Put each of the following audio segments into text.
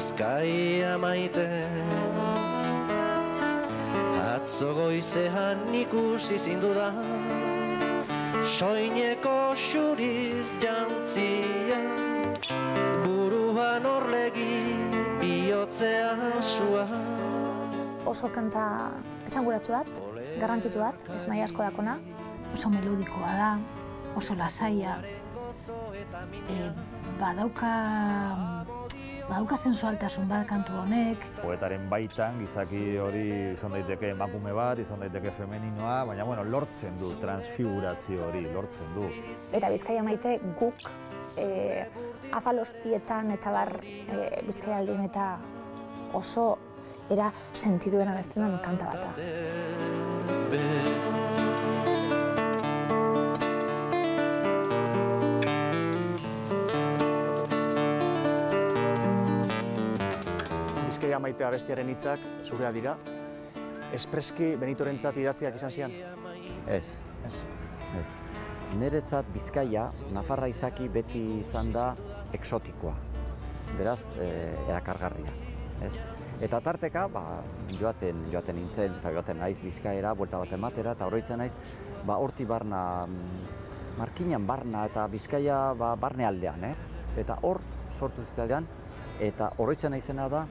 Bizkaia maite. Atzo goizean ikusi zindudan, soineko xuriz jantzia, buruan orlegi bihotzean sua. Oso kanta esanguratsu bat, garrantzitsu bat, ez nahi asko dakona. Oso melodikoa da, oso lasaia, badauka sensualtasun bat kantu honek. Poetaren baitan gizaki hori izan daiteke emakume bat, izan daiteke femeninoa, baina bueno, lortzen du, transfigurazio hori lortzen du. Eta Bizkaia maite guk afalostietan eta bar Bizkaialdien eta oso era sentiduen abesten kanta bata. Bizkaia maite abestiaren hitzak zurea dira. Espreski Benitorentzat idatziak izan zian? Ez. Niretzat Bizkaia, Nafarra izaki beti izan da eksotikoa. Beraz, erakargarria. Eta tarteka, joaten nintzen, eta joaten naiz Bizkaira, buelta bat ematera, eta oroitzen naiz, horti barna, Markinan barna eta Bizkaia barne aldean. Eta hor sortu zitzaidan, eta oroitzen naizena da,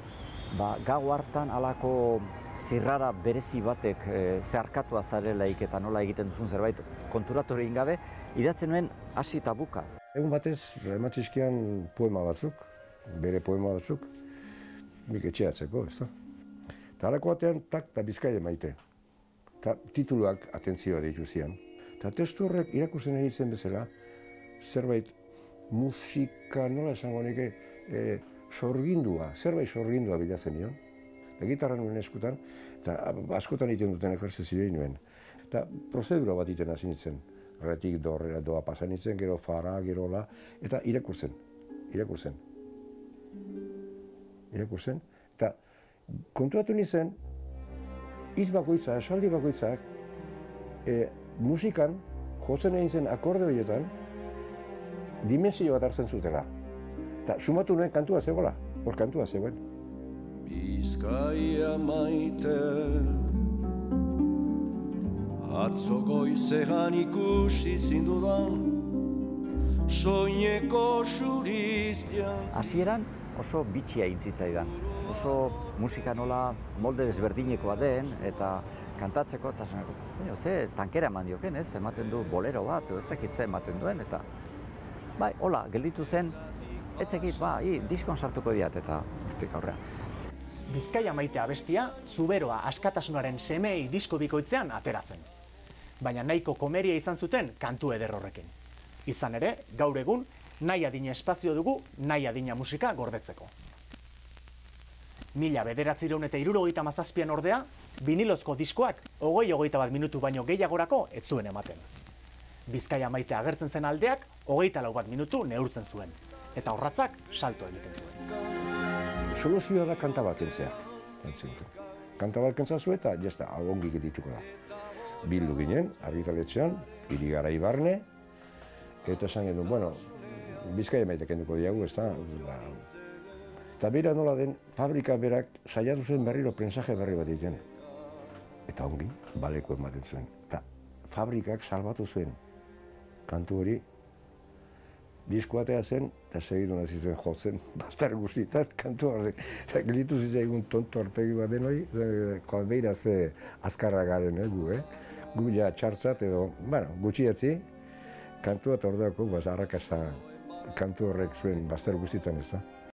gau hartan alako zirrara berezi batek zeharkatua zarelaik eta nola egiten duzun zerbait konturatu egin gabe, idatzen nuen hasi eta buka. Egun batez, ematxizkian poema batzuk, bere poema batzuk, nik etxeatzeko, ez da. Eta halako batean, tak eta Bizkaia maite. Eta tituluak atentzioa ditu zian. Eta testu horrek irakurtzen egiten bezala, zerbait musika, nola esango nike, zerbait sorgindua bilatzen nion. Eta gitarra nuen eskutan, eta askotan egiten duten ejerzizioa nuen. Eta prozedura bat egiten hasi nintzen. Horretik dorrera doa pasan nintzen, gero fara, gero la, eta irakurtzen. Eta kontuatu nintzen, hitz bakoitza, esaldi bakoitzak, musikan, jotzen egin zen akorde horietan, dimensio bat hartzen zutela. Eta sumatu nuen kantua zegoela, hor kantua zegoen. Bizkaia maite, atzo goizean ikusi zindudan, soineko xuriz jantzi. Hasieran oso bitxia egin zitzaidan. Oso musika nola molde desberdinekoa den, eta kantatzeko, eta ze tankera eman dioken, ez? Ematen du bolero bat, edo ez dakit ze ematen duen, eta hola, gelditu zen, etzekit, diskon sartuko diat, eta hortik aurrea. Bizkaia maite abestia, zuberoa askatasunaren semei disko bikoitzean atera zen. Baina nahiko komeria izan zuten kantu eder horrekin. Izan ere, gaur egun, nahi adina espazio dugu, nahi adina musika gordetzeko. 1977an ordea, binilozko diskoak 20-21 minutu baino gehiagorako ez zuen ematen. Bizkaia maite agertzen zen aldeak 24 minutu neurtzen zuen, eta horratzak salto egiten zuen. Soluzioa da kanta bat kentzea. Kanta bat kentzazu eta jazta, hau ongi getituko da. Bildu ginen, argitaletxean, Irigarai barne, eta esan genuen, bueno, Bizkaia maite kenduko diagu, ez da. Eta bera nola den, fabrika berak saiatu zuen berriro prensaje berri bat egiten. Eta ongi, baleko ematen zuen. Eta fabrikak salbatu zuen kantu hori, diskoatea zen, eta segitu nazi zen jotzen, bastar guztietan kantu horrek. Eta gelitu zitzaigun tonto arpegi bat den hori, beira ze azkarra garen gu, gu ja txartzat edo, gutxiatzi, kantua eta ordeako arrakasta kantu horrek zuen bastar guztietan ez da.